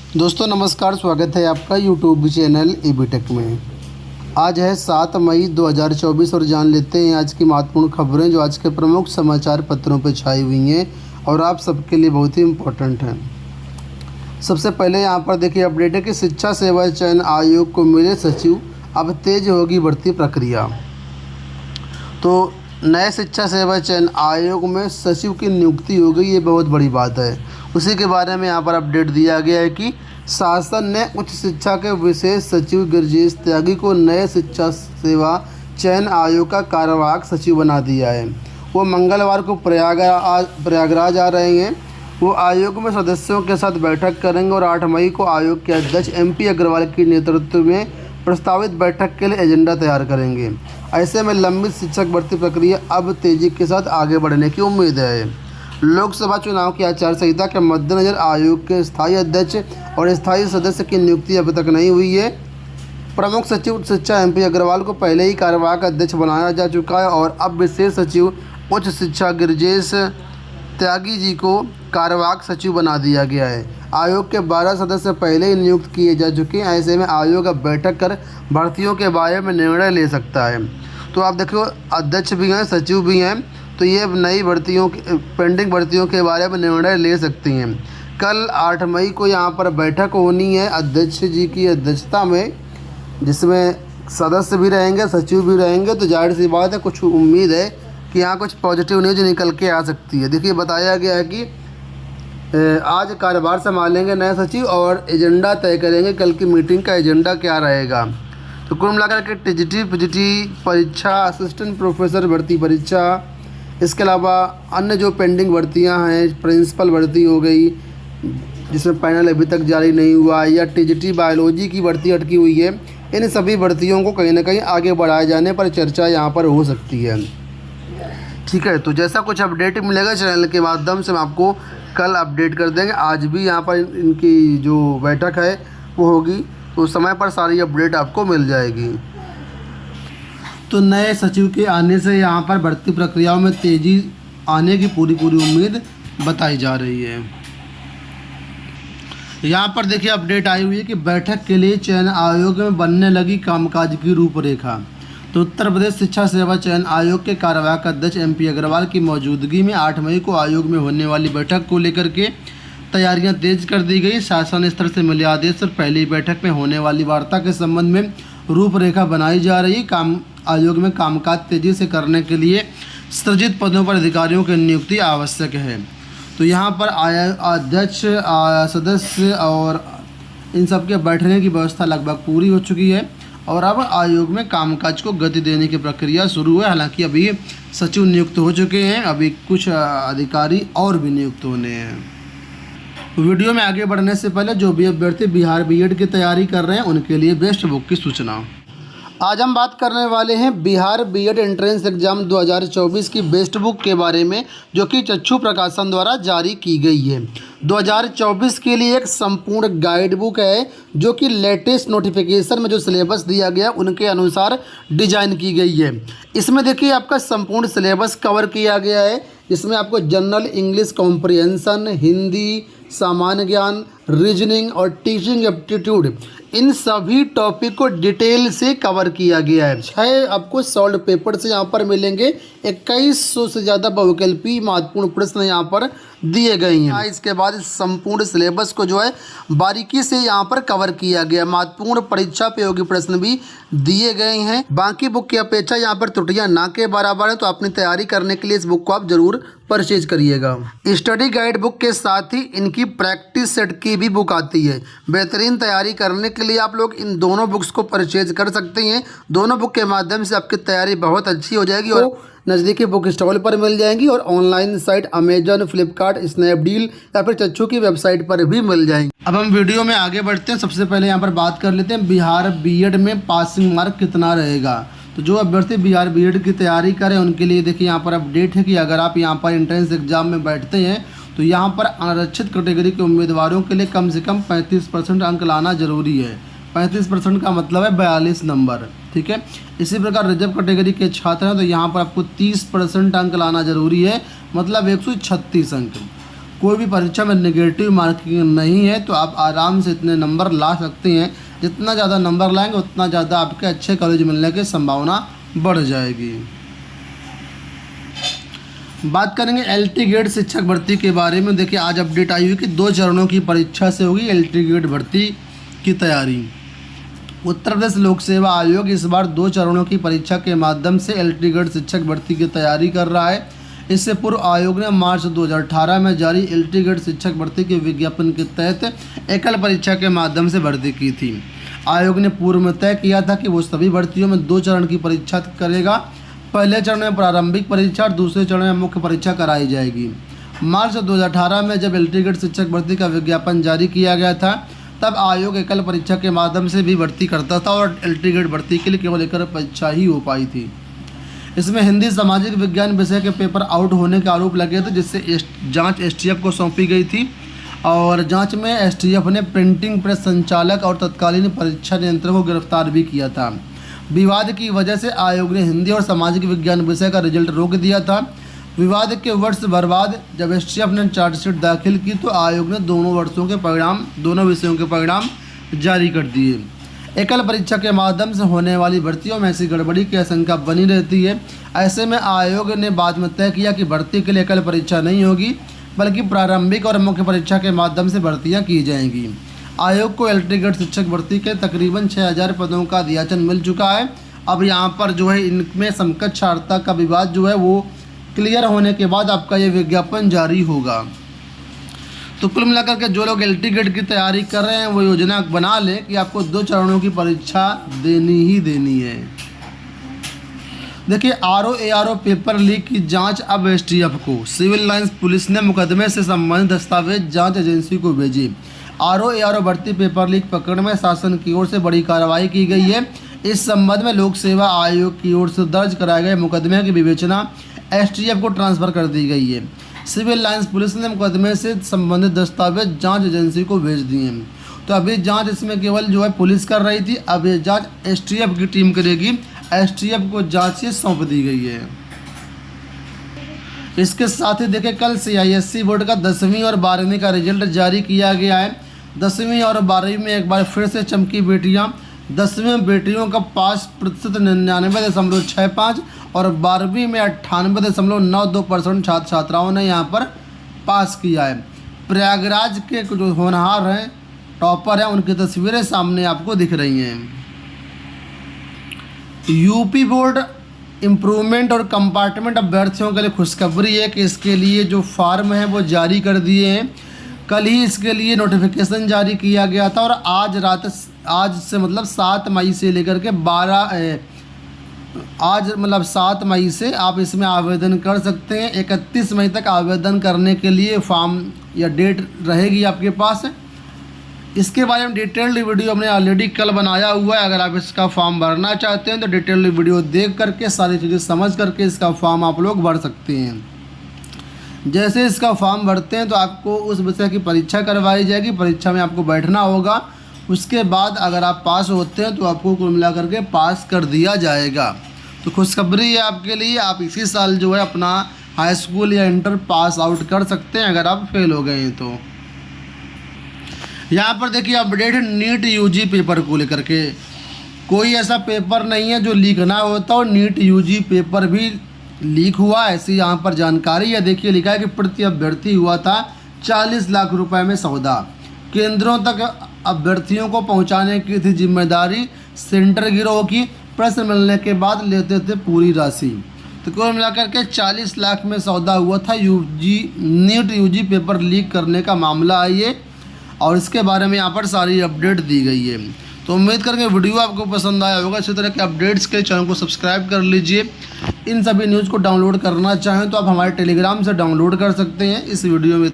दोस्तों नमस्कार, स्वागत है आपका यूट्यूब चैनल ईबीटेक में। आज है 7 मई 2024 और जान लेते हैं आज की महत्वपूर्ण खबरें जो आज के प्रमुख समाचार पत्रों पर छाई हुई हैं और आप सबके लिए बहुत ही इम्पोर्टेंट हैं। सबसे पहले यहाँ पर देखिए अपडेट है कि शिक्षा सेवा चयन आयोग को मिले सचिव, अब तेज होगी भर्ती प्रक्रिया। तो नए शिक्षा सेवा चयन आयोग में सचिव की नियुक्ति हो गई, ये बहुत बड़ी बात है। उसी के बारे में यहाँ पर अपडेट दिया गया है कि शासन ने उच्च शिक्षा के विशेष सचिव गिरिजेश त्यागी को नए शिक्षा सेवा चयन आयोग का कार्यवाहक सचिव बना दिया है। वो मंगलवार को प्रयागराज आ रहे हैं। वो आयोग में सदस्यों के साथ बैठक करेंगे और 8 मई को आयोग के अध्यक्ष MP अग्रवाल के नेतृत्व में प्रस्तावित बैठक के लिए एजेंडा तैयार करेंगे। ऐसे में लंबित शिक्षक भर्ती प्रक्रिया अब तेजी के साथ आगे बढ़ने की उम्मीद है। लोकसभा चुनाव की आचार संहिता के मद्देनजर आयोग के स्थायी अध्यक्ष और स्थायी सदस्य की नियुक्ति अभी तक नहीं हुई है। प्रमुख सचिव शिक्षा MP अग्रवाल को पहले ही कार्यवाहक अध्यक्ष बनाया जा चुका है और अब विशेष सचिव उच्च शिक्षा गिरिजेश त्यागी जी को कार्यवाहक सचिव बना दिया गया है। आयोग के 12 सदस्य पहले ही नियुक्त किए जा चुके हैं। ऐसे में आयोग अब बैठक कर भर्तियों के बारे में निर्णय ले सकता है। तो आप देखो, अध्यक्ष भी हैं, सचिव भी हैं, तो ये नई भर्तियों पेंडिंग भर्तियों के बारे में निर्णय ले सकती हैं। कल 8 मई को यहाँ पर बैठक होनी है अध्यक्ष जी की अध्यक्षता में, जिसमें सदस्य भी रहेंगे, सचिव भी रहेंगे। तो जाहिर सी बात है, कुछ उम्मीद है कि यहाँ कुछ पॉजिटिव न्यूज निकल के आ सकती है। देखिए, बताया गया है कि आज कार्यभार संभालेंगे नए सचिव और एजेंडा तय करेंगे कल की मीटिंग का एजेंडा क्या रहेगा। तो कुल मिलाकर के TGT PGT परीक्षा, असिस्टेंट प्रोफेसर भर्ती परीक्षा, इसके अलावा अन्य जो पेंडिंग भर्तियां हैं, प्रिंसिपल भर्ती हो गई जिसमें पैनल अभी तक जारी नहीं हुआ, या TGT बायोलॉजी की भर्ती अटकी हुई है, इन सभी भर्तियों को कहीं ना कहीं आगे बढ़ाए जाने पर चर्चा यहाँ पर हो सकती है। ठीक है, तो जैसा कुछ अपडेट मिलेगा चैनल के माध्यम से हम आपको कल अपडेट कर देंगे। आज भी यहाँ पर इनकी जो बैठक है वो होगी, तो समय पर सारी अपडेट आपको मिल जाएगी। तो नए सचिव के आने से यहाँ पर भर्ती प्रक्रियाओं में तेज़ी आने की पूरी उम्मीद बताई जा रही है। यहाँ पर देखिए अपडेट आई हुई है कि बैठक के लिए चयन आयोग में बनने लगी कामकाज की रूपरेखा। तो उत्तर प्रदेश शिक्षा सेवा चयन आयोग के कार्यवाहक अध्यक्ष MP अग्रवाल की मौजूदगी में 8 मई को आयोग में होने वाली बैठक को लेकर के तैयारियां तेज कर दी गई। शासन स्तर से मिले आदेश और पहली बैठक में होने वाली वार्ता के संबंध में रूपरेखा बनाई जा रही। आयोग में कामकाज तेजी से करने के लिए सृजित पदों पर अधिकारियों की नियुक्ति आवश्यक है। तो यहाँ पर अध्यक्ष, सदस्य और इन सब के बैठने की व्यवस्था लगभग पूरी हो चुकी है और अब आयोग में कामकाज को गति देने की प्रक्रिया शुरू है। हालांकि अभी सचिव नियुक्त हो चुके हैं, अभी कुछ अधिकारी और भी नियुक्त होने हैं। वीडियो में आगे बढ़ने से पहले जो भी अभ्यर्थी बिहार B.Ed की तैयारी कर रहे हैं उनके लिए बेस्ट बुक की सूचना। आज हम बात करने वाले हैं बिहार B.Ed एंट्रेंस एग्जाम 2024 की बेस्ट बुक के बारे में, जो कि चक्षु प्रकाशन द्वारा जारी की गई है। 2024 के लिए एक संपूर्ण गाइड बुक है जो कि लेटेस्ट नोटिफिकेशन में जो सिलेबस दिया गया उनके अनुसार डिजाइन की गई है। इसमें देखिए आपका संपूर्ण सिलेबस कवर किया गया है, जिसमें आपको जनरल इंग्लिश कॉम्प्रिहेंशन, हिंदी, सामान्य ज्ञान, रीजनिंग और टीचिंग एप्टीट्यूड, इन सभी टॉपिक को डिटेल से कवर किया गया है। 6 आपको सॉल्व पेपर से यहाँ पर मिलेंगे। 2100 से ज़्यादा बहुविकल्पी महत्वपूर्ण प्रश्न यहाँ पर दिए गए हैं। इसके बाद इस संपूर्ण सिलेबस को जो है बारीकी से यहाँ पर कवर किया गया। महत्वपूर्ण परीक्षा उपयोगी प्रश्न भी दिए गए हैं। बाकी बुक की अपेक्षा यहाँ पर त्रुटियां ना के बराबर हैं, तो अपनी तैयारी करने के लिए इस बुक को आप जरूर परचेज करिएगा। स्टडी गाइड बुक के साथ ही इनकी प्रैक्टिस सेट की भी बुक आती है। बेहतरीन तैयारी करने के लिए आप लोग इन दोनों बुक्स को परचेज कर सकते हैं। दोनों बुक के माध्यम से आपकी तैयारी बहुत अच्छी हो जाएगी और नज़दीकी बुक स्टॉल पर मिल जाएंगी और online site Amazon, Flipkart, Snapdeal या फिर चच्चू की वेबसाइट पर भी मिल जाएंगी। अब हम वीडियो में आगे बढ़ते हैं। सबसे पहले यहाँ पर बात कर लेते हैं बिहार B.Ed में पासिंग मार्क कितना रहेगा। तो जो अभ्यर्थी बिहार B.Ed की तैयारी करें उनके लिए देखिए यहाँ पर अपडेट है कि अगर आप यहाँ पर एंट्रेंस एग्जाम में बैठते हैं तो यहाँ पर आरक्षित कैटेगरी के उम्मीदवारों के लिए कम से कम 35% अंक लाना जरूरी है। 35% का मतलब है 42 नंबर। ठीक है, इसी प्रकार रिजर्व कैटेगरी के छात्र हैं तो यहाँ पर आपको 30% अंक लाना जरूरी है, मतलब 136 अंक। कोई भी परीक्षा में नेगेटिव मार्किंग नहीं है, तो आप आराम से इतने नंबर ला सकते हैं। जितना ज़्यादा नंबर लाएंगे उतना ज़्यादा आपके अच्छे कॉलेज मिलने की संभावना बढ़ जाएगी। बात करेंगे LT ग्रेड शिक्षक भर्ती के बारे में। देखिए आज अपडेट आई हुई कि 2 चरणों की परीक्षा से होगी LT ग्रेड भर्ती की तैयारी। उत्तर प्रदेश लोक सेवा आयोग इस बार 2 चरणों की परीक्षा के माध्यम से LT ग्रेड शिक्षक भर्ती की तैयारी कर रहा है। इससे पूर्व आयोग ने मार्च 2018 में जारी LT ग्रेड शिक्षक भर्ती के विज्ञापन के तहत एकल परीक्षा के माध्यम से भर्ती की थी। आयोग ने पूर्व में तय किया था कि वो सभी भर्तियों में 2 चरण की परीक्षा करेगा। पहले चरण में प्रारंभिक परीक्षा और दूसरे चरण में मुख्य परीक्षा कराई जाएगी। मार्च 2018 में जब LT ग्रेड शिक्षक भर्ती का विज्ञापन जारी किया गया था, तब आयोग एकल परीक्षा के माध्यम से भी भर्ती करता था और LT ग्रेड भर्ती के लिए केवल एकल परीक्षा ही हो पाई थी। इसमें हिंदी सामाजिक विज्ञान विषय के पेपर आउट होने के आरोप लगे थे, जिससे जांच STF को सौंपी गई थी और जांच में STF ने प्रिंटिंग प्रेस संचालक और तत्कालीन परीक्षा नियंत्रक को गिरफ्तार भी किया था। विवाद की वजह से आयोग ने हिंदी और सामाजिक विज्ञान विषय का रिजल्ट रोक दिया था। विवाद के वर्ष भर बाद जब STF ने चार्जशीट दाखिल की तो आयोग ने दोनों विषयों के परिणाम जारी कर दिए। एकल परीक्षा के माध्यम से होने वाली भर्तियों में ऐसी गड़बड़ी की आशंका बनी रहती है। ऐसे में आयोग ने बाद में तय किया कि भर्ती के लिए एकल परीक्षा नहीं होगी, बल्कि प्रारंभिक और मुख्य परीक्षा के माध्यम से भर्तियां की जाएंगी। आयोग को LT ग्रेड शिक्षक भर्ती के तकरीबन 6000 पदों का अध्याचन मिल चुका है। अब यहाँ पर जो है इनमें समकक्षार्हता का विवाद जो है वो क्लियर होने के बाद आपका ये विज्ञापन जारी होगा। तो कुल मिलाकर के जो लोग LT ग्रेड की तैयारी कर रहे हैं वो योजना बना लें कि आपको 2 चरणों की परीक्षा देनी ही देनी है। देखिए RO-ARO पेपर लीक की जांच अब STF को। सिविल लाइंस पुलिस ने मुकदमे से संबंधित दस्तावेज जांच एजेंसी को भेजे। RO-ARO भर्ती पेपर लीक प्रकरण में शासन की ओर से बड़ी कार्रवाई की गई है। इस संबंध में लोक सेवा आयोग की ओर से दर्ज कराए गए मुकदमे की विवेचना STF को ट्रांसफ़र कर दी गई है। सिविल लाइंस पुलिस ने मुकदमे से संबंधित दस्तावेज जांच एजेंसी को भेज दिए हैं। तो अभी जांच इसमें केवल जो है पुलिस कर रही थी, अब ये जांच STF की टीम करेगी। STF को जांच ये सौंप दी गई है। इसके साथ ही देखिए कल CISE बोर्ड का 10वीं और 12वीं का रिजल्ट जारी किया गया है। 10वीं और 12वीं में एक बार फिर से चमकी बेटियां। 10वीं में बेटियों का पास प्रतिशत 99.65 और 12वीं में 98.92% छात्र छात्राओं ने यहाँ पर पास किया है। प्रयागराज के जो होनहार हैं, टॉपर हैं, उनकी तस्वीरें सामने आपको दिख रही हैं। यूपी बोर्ड इम्प्रूवमेंट और कंपार्टमेंट अभ्यर्थियों के लिए खुशखबरी है कि इसके लिए जो फार्म है वो जारी कर दिए हैं। कल ही इसके लिए नोटिफिकेशन जारी किया गया था और आज से मतलब 7 मई से लेकर के 7 मई से आप इसमें आवेदन कर सकते हैं। 31 मई तक आवेदन करने के लिए फॉर्म या डेट रहेगी आपके पास। इसके बारे में डिटेल्ड वीडियो हमने ऑलरेडी कल बनाया हुआ है। अगर आप इसका फॉर्म भरना चाहते हैं तो डिटेल्ड वीडियो देख करके सारी चीज़ें समझ करके इसका फॉर्म आप लोग भर सकते हैं। जैसे इसका फॉर्म भरते हैं तो आपको उस विषय की परीक्षा करवाई जाएगी। परीक्षा में आपको बैठना होगा। उसके बाद अगर आप पास होते हैं तो आपको कुल मिला करके पास कर दिया जाएगा। तो खुशखबरी है आपके लिए, आप इसी साल जो है अपना हाई स्कूल या इंटर पास आउट कर सकते हैं अगर आप फेल हो गए हैं तो। यहाँ पर देखिए अपडेट है नीट UG पेपर को लेकर के। कोई ऐसा पेपर नहीं है जो लीक ना होता और नीट UG पेपर भी लीक हुआ, ऐसी यहाँ पर जानकारी है। देखिए लिखा है कि प्रति अभ्यर्थी हुआ था 40 लाख रुपए में सौदा। केंद्रों तक अभ्यर्थियों को पहुँचाने की थी जिम्मेदारी सेंटर गिरोह की। प्रश्न मिलने के बाद लेते थे पूरी राशि। तो कुल मिलाकर के 40 लाख में सौदा हुआ था। नीट UG पेपर लीक करने का मामला है ये, और इसके बारे में यहाँ पर सारी अपडेट दी गई है। तो उम्मीद करके वीडियो आपको पसंद आया होगा। इसी तरह के अपडेट्स के चैनल को सब्सक्राइब कर लीजिए। इन सभी न्यूज़ को डाउनलोड करना चाहें तो आप हमारे टेलीग्राम से डाउनलोड कर सकते हैं। इस वीडियो में